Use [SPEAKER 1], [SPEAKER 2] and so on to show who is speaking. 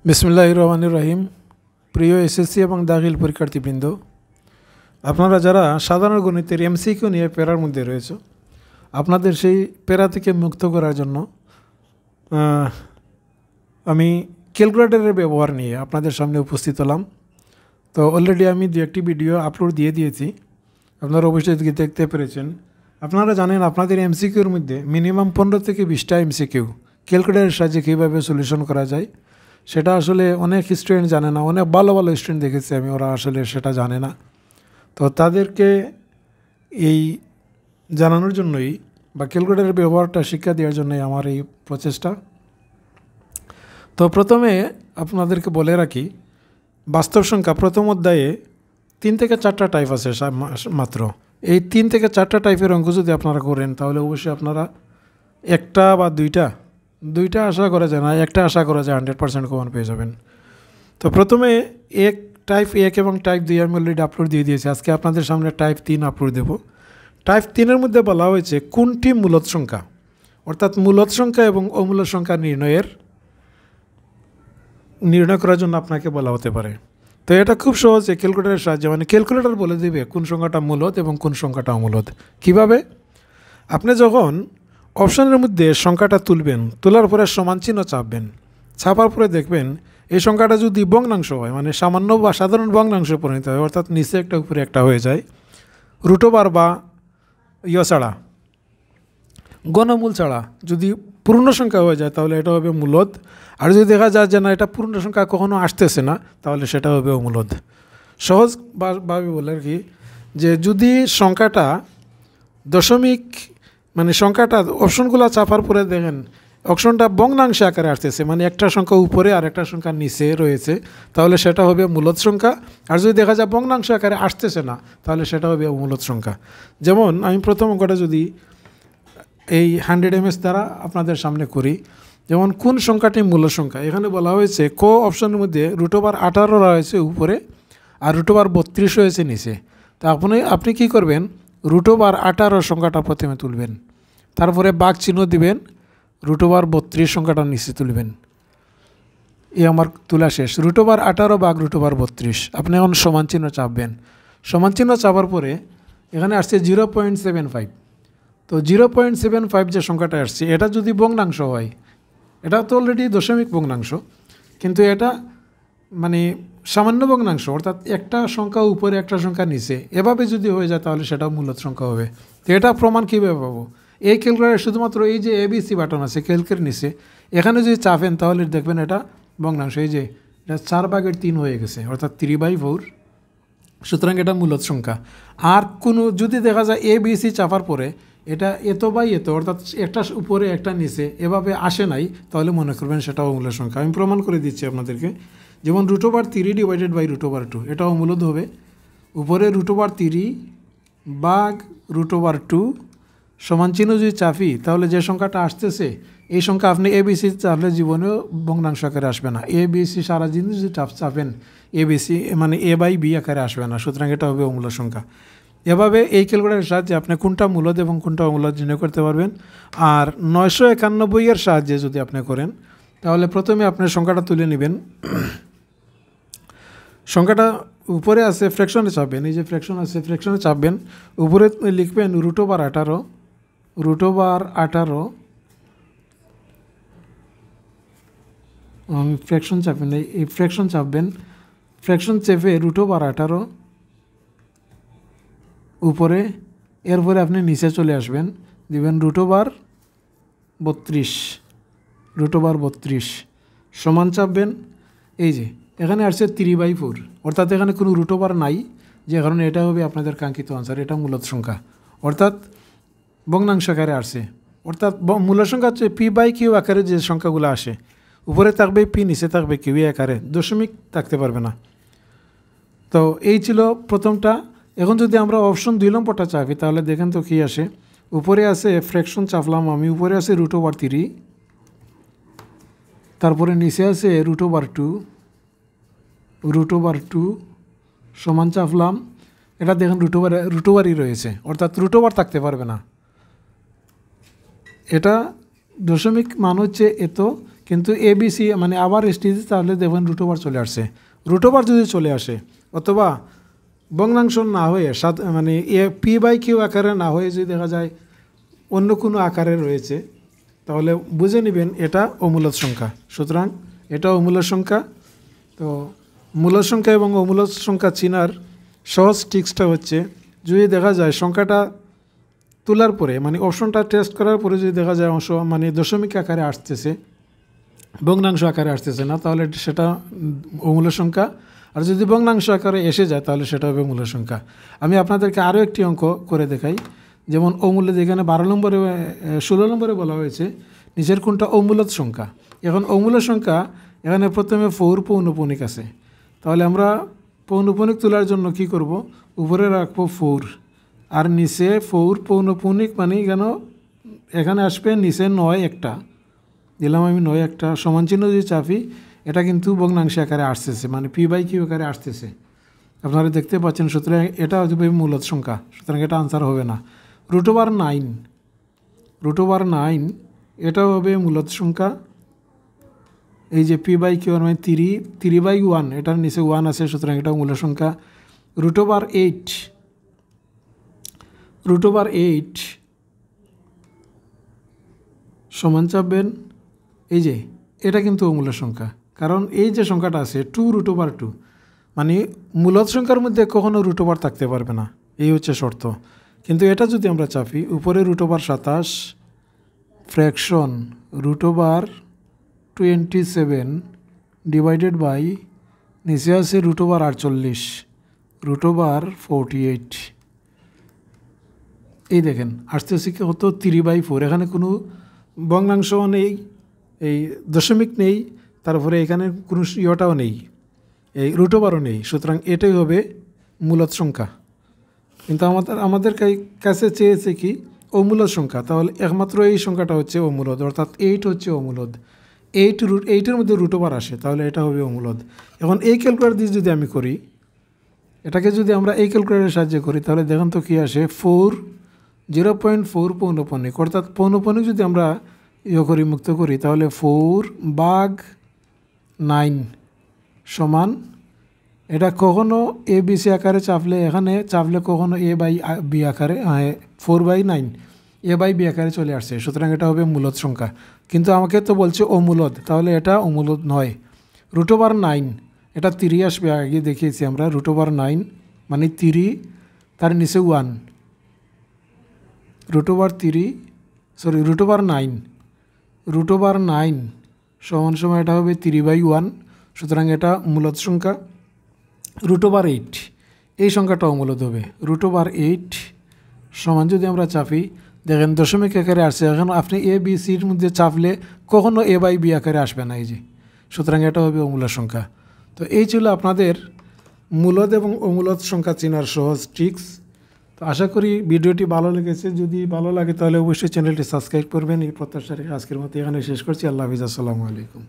[SPEAKER 1] বিসমিল্লাহির রহমানির রহিম। প্রিয় এসএসসি এবং দাখিল পরীক্ষার্থীবৃন্দ, আপনারা যারা সাধারণ গণিতের এমসিকিউ নিয়ে প্যারার মধ্যে রয়েছে, আপনাদের সেই প্যারা থেকে মুক্ত করার জন্য আমি ক্যালকুলেটরের ব্যবহার নিয়ে আপনাদের সামনে উপস্থিত হলাম। তো অলরেডি আমি দু একটি ভিডিও আপলোড দিয়ে দিয়েছি, আপনারা অবশ্যই দেখতে পেরেছেন। আপনারা জানেন আপনাদের এমসিকিউর মধ্যে মিনিমাম 15 থেকে 20টা এমসিকিউ ক্যালকুলেটরের সাহায্যে কীভাবে সলিউশন করা যায় সেটা আসলে অনেক স্টুডেন্ট জানে না। অনেক ভালো ভালো স্টুডেন্ট দেখেছি আমি, ওরা আসলে সেটা জানে না। তো তাদেরকে এই জানানোর জন্যই বা ক্যালকুলেটরের ব্যবহারটা শিক্ষা দেওয়ার জন্যই আমার এই প্রচেষ্টা। তো প্রথমে আপনাদেরকে বলে রাখি, বাস্তব সংখ্যা প্রথম অধ্যায়ে 3 থেকে 4টা টাইপ আছে মাত্র। এই 3 থেকে 4টা টাইপের অঙ্ক যদি আপনারা করেন তাহলে অবশ্যই আপনারা একটা বা দুইটা আশা করা যায় না, একটা আশা করা যায় 100% কমন পেয়ে যাবেন। তো প্রথমে টাইপ 1 এবং টাইপ 2 আমি অলরেডি আপলোড দিয়ে দিয়েছি। আজকে আপনাদের সামনে টাইপ 3 আপলোড দেব। টাইপ 3-এর মধ্যে বলা হয়েছে কোনটি মূলদ সংখ্যা, অর্থাৎ মূলদ সংখ্যা এবং অমূলদ সংখ্যা নির্ণয় করার জন্য আপনাকে বলা হতে পারে। তো এটা খুব সহজ, ক্যালকুলেটরের সাহায্যে, মানে ক্যালকুলেটর বলে দেবে কোন সংখ্যাটা মূলদ এবং কোন সংখ্যাটা অমূলদ। কিভাবে? আপনি যখন অপশানের মধ্যে সংখ্যাটা তুলবেন, তোলার পরে সমান চিহ্ন চাপবেন, ছাপার পরে দেখবেন এই সংখ্যাটা যদি ভগ্নাংশ হয়, মানে সামান্য বা সাধারণ ভগ্নাংশে পরিণত হয়, অর্থাৎ নিচে একটা উপরে একটা হয়ে যায়, রুটোবার বা ছাড়া, গণমূল ছাড়া যদি পূর্ণ সংখ্যা হয়ে যায় তাহলে এটা হবে মূলদ। আর যদি দেখা যায় যে না, এটা পূর্ণ সংখ্যা কখনো আসতেছে না, তাহলে সেটা হবে অমূলদ। সহজভাবে বলে আর কি, যে যদি সংখ্যাটা দশমিক, মানে সংখ্যাটা অপশনগুলো চাপার পরে দেখেন অপশনটা ভগ্নাংশে আকারে আসতেছে, মানে একটা সংখ্যা উপরে আর একটা সংখ্যা নিচে রয়েছে, তাহলে সেটা হবে মূলদ সংখ্যা। আর যদি দেখা যায় ভগ্নাংশ আকারে আসতেছে না, তাহলে সেটা হবে অমূলদ সংখ্যা। যেমন আমি প্রথম অঙ্কটা যদি এই 100 ms দ্বারা আপনাদের সামনে করি, যেমন কোন সংখ্যাটি মূল সংখ্যা, এখানে বলা হয়েছে ক অপশনের মধ্যে √18 রয়েছে উপরে আর √32 রয়েছে নিচে। তো আপনি কি করবেন, √18 সংখ্যাটা প্রথমে তুলবেন, তারপরে বাঘ চিহ্ন দিবেন, √32 সংখ্যাটা নিচে তুলবেন। এই আমার তোলা শেষ। √18 বাঘ √32, আপনি এখন সমান চিহ্ন চাপবেন। সমান চিহ্ন চাপার পরে এখানে আসছে 0.75। তো 0.75 যে সংখ্যাটা আসছে, এটা যদি ভগ্নাংশ হয়, এটা তো অলরেডি দশমিক ভগ্নাংশ, কিন্তু এটা মানে সামান্য ভগ্নাংশ, অর্থাৎ একটা সংখ্যা উপরে একটা সংখ্যা নিচে, এভাবে যদি হয়ে যায় তাহলে সেটাও মূলদ সংখ্যা হবে। তো এটা প্রমাণ কীভাবে পাবো? এই ক্যালকুলেটর শুধুমাত্র এই যে ABC বাটন আছে ক্যালকের নিচে, এখানে যদি চাপেন তাহলে দেখবেন এটা ভগ্নাংশ, এই যে এটা 4/3 হয়ে গেছে, অর্থাৎ 3/4। সুতরাং এটা মূলদ সংখ্যা। আর কোনো যদি দেখা যায় ABC চাপার পরে এটা এত বাই এত, অর্থাৎ একটা উপরে একটা নিচে এভাবে আসে নাই, তাহলে মনে করবেন সেটাও অমূলদ সংখ্যা। আমি প্রমাণ করে দিচ্ছি আপনাদেরকে। যেমন √3 ডিভাইডেড বাই √2, এটাও অমূলদ হবে। উপরে √3 বাঘ √2 সমান চিহ্ন যদি চাপি, তাহলে যে সংখ্যাটা আসতেছে এই সংখ্যা আপনি ABC চাপলে জীবনেও ভগ্নাংশ আকারে আসবে না। ABC সারা জিনিস যদি চাপেন ABC মানে A/B আকারে আসবে না, সুতরাং এটা হবে অমূলদ সংখ্যা। এভাবে এই ক্যালকুলেটরের সাহায্যে আপনি কোনটা মূলদ এবং কোনটা অমূলদ নির্ণয় করতে পারবেন। আর 991 সাহায্যে যদি আপনি করেন, তাহলে প্রথমে আপনি সংখ্যাটা তুলে নেবেন। সংখ্যাটা উপরে আছে ফ্র্যাকশনে চাপবেন, এই যে ফ্র্যাকশন আছে ফ্র্যাকশনে চাপবেন, উপরে লিখবেন √18, √18 ফ্র্যাকশন চাপবেন, এই ফ্র্যাকশন চাপবেন, ফ্র্যাকশন চেপে √18 উপরে, এরপরে আপনি নিচে চলে আসবেন, দিবেন √32 সমান চাপবেন। এই যে এখানে আসছে 3/4, অর্থাৎ এখানে কোনো √18 নাই, যে কারণে এটা হবে আপনাদের কাঙ্ক্ষিত আনসার। এটা মূলদ সংখ্যা, অর্থাৎ ভগ্নাংশ আকারে আসছে। অর্থাৎ মূলদ সংখ্যা হচ্ছে P/Q আকারে যে সংখ্যাগুলো আসে, উপরে থাকবে P, নিচে থাকবে Q আকারে, দশমিক থাকতে পারবে না। তো এই ছিল প্রথমটা। এখন যদি আমরা অপশন 2 নম্বরটা চাপি, তাহলে দেখেন তো কী আসে। উপরে আছে ফ্র্যাকশন চাপলাম আমি, উপরে আছে √3, তারপরে নিচে আছে √2 সমান চাপলাম, এটা দেখেন √2 রয়েছে, অর্থাৎ √2 থাকতে পারবে না। এটা দশমিক মান হচ্ছে এত, কিন্তু ABC মানে আবার STC তাহলে দেখবেন রুট ওভার চলে আসছে। রুট ওভার যদি চলে আসে অথবা ভগ্নাংশ না হয়ে মানে P/Q আকারে না হয়ে যদি দেখা যায় অন্য কোনো আকারে রয়েছে তাহলে বুঝে নেবেন এটা অমূলদ সংখ্যা। সুতরাং এটা অমূলদ সংখ্যা। তো মূলদ সংখ্যা এবং অমূলদ সংখ্যা চিনার সহজ ট্রিক্সটা হচ্ছে, যদি দেখা যায় সংখ্যাটা তোলার পরে মানে অপশনটা টেস্ট করার পরে যদি দেখা যায় অংশ মানে দশমিক আকারে আসতেছে, ভগ্নাংশ আকারে আসতেছে না, তাহলে সেটা অমূলদ সংখ্যা। আর যদি ভগ্নাংশ আকারে এসে যায় তাহলে সেটা হবে মূলদ সংখ্যা। আমি আপনাদেরকে আরও একটি অঙ্ক করে দেখাই। যেমন অমূলদ এখানে 12 নম্বরে 16 নম্বরে বলা হয়েছে নিচের কোনটা অমূলদ সংখ্যা। এখন অমূলদ সংখ্যা এখানে প্রথমে 4 পৌনঃপুনিক আছে, তাহলে আমরা পৌনঃপুনিক তোলার জন্য কি করব, উপরে রাখবো 4 আর নিচে 4 পৌনঃপুনিক মানে কেন এখানে আসবে নিচে 9 একটা দিলাম আমি, 9 একটা সমান চিহ্ন যদি চাপি এটা কিন্তু ভগ্নাংশ আকারে আসতেছে মানে P/Q আকারে আসতেছে, আপনারা দেখতে পাচ্ছেন। সুতরাং এটা হবে মূলদ সংখ্যা, সুতরাং এটা আনসার হবে না। রুট ওভার 9 এটাও হবে মূলদ সংখ্যা। এই যে P/Q মানে 3/1 এটার নিচে 1 আছে, সুতরাং এটাও মূলদ সংখ্যা। রুট ওভার 8 সমান চাপবেন এই যে এটা কিন্তু অমূলদ সংখ্যা, কারণ এই যে সংখ্যাটা আছে 2√2 মানে মূলদ সংখ্যার মধ্যে কখনো রুট ওভার থাকতে পারবে না, এই হচ্ছে শর্ত। কিন্তু এটা যদি আমরা চাপি উপরে √27 ফ্র্যাকশন √27 ডিভাইডেড বাই নিচে আছে √48 √48, এই দেখেন আসতেছে কি হতো 3/4। এখানে কোনো ভগ্নাংশও নেই, এই দশমিক নেই, তারপরে এখানে কোনো ইয়টাও নেই, এই রুট ওভারও নেই, সুতরাং এটাই হবে মূলদ সংখ্যা। কিন্তু আমাদের কাছে চেয়েছে কি অমূলদ সংখ্যা, তাহলে একমাত্র এই সংখ্যাটা হচ্ছে অমূলদ, অর্থাৎ 8 হচ্ছে অমূলদ। 8এর মধ্যে রুট ওভার আসে তাহলে এটা হবে অমূলদ। এখন এই ক্যালকুলেটর দিয়ে যদি আমি করি, এটাকে যদি আমরা এই ক্যালকুলেটরের সাহায্যে করি তাহলে দেখুন তো কী আসে, 0.4 পৌনঃপুনিক, অর্থাৎ পৌনঃপুনিক যদি আমরা করি মুক্ত করি তাহলে 4/9 সমান, এটা কখনো ABC আকারে চাপলে এখানে চাপলে কখনো A/B আকারে 4/9 A/B আকারে চলে আসছে, সুতরাং এটা হবে মূলদ সংখ্যা। কিন্তু আমাকে তো বলছে অমূলদ, তাহলে এটা অমূলদ নয়। রুট ওভার 9 এটা 3 আসবে, আগে দেখিয়েছি আমরা। রুট ওভার 9 মানে 3 তার নিচে 1, রুট ওভার 9 সমান এটা হবে 3/1, সুতরাং এটা মূলদ সংখ্যা। রুট ওভার 8 এই সংখ্যাটা অমূলদ হবে। রুট ওভার 8 সমান যদি আমরা চাপি দেখেন দশমিক আকারে আসছে, এখন আপনি ABCর মধ্যে চাপলে কখনো A/B আকারে আসবে না, এই যে, সুতরাং এটা হবে অমূলদ সংখ্যা। তো এই ছিল আপনাদের মূলদ এবং অমূলদ সংখ্যা চেনার সহজ ট্রিক্স। তো আশা করি ভিডিওটি ভালো লেগেছে, যদি ভালো লাগে তাহলে অবশ্যই চ্যানেলটি সাবস্ক্রাইব করবেন। এই প্রত্যাশা রেখে আজকের মতো এখানে শেষ করছি। আল্লাহ হাফিজ, আসসালামু আলাইকুম।